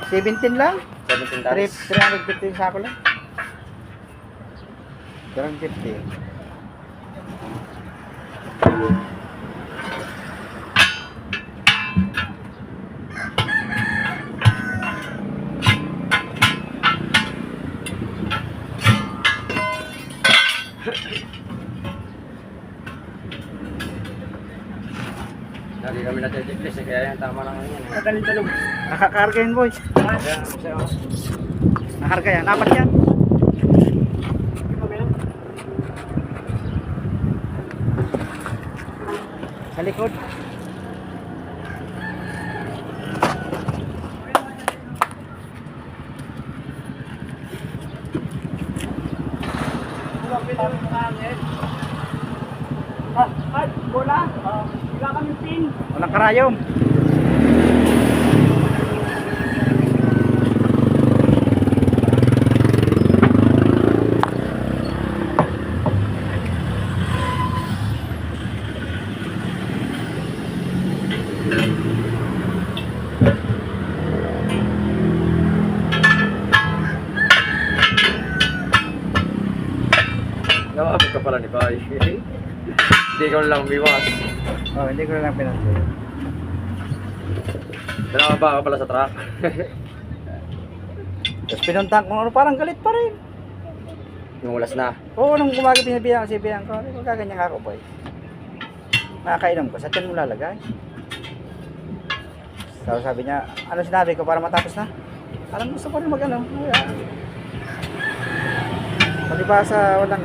17 lang. 17 tons. 350 sa ako lang. 350. Lagi kami na-checklist kaya yan tama lang yan. Magaling talog. Nakakarga yun, boys. Nakarga yan. Apat yan. Sa likod. Bola. Wala kami pin. Walang karayom. Nakakabit ka pala ni Pai. Hindi ko lang umiwas. Oh, hindi ko na lang pinansin. Pinakaba ka pala sa truck. Tapos pinuntahan ko, ano, parang galit pa rin. Yung ulas na. Oo, nung umaga pinabihan ko, sibihan ko, ano, gaganyan ako, boy. Nakakainom ko, sa tiyan mo lalagay. So, sabi niya, ano sinabi ko para matapos na? Parang gusto ko rin mag-ano. Palibasa, walang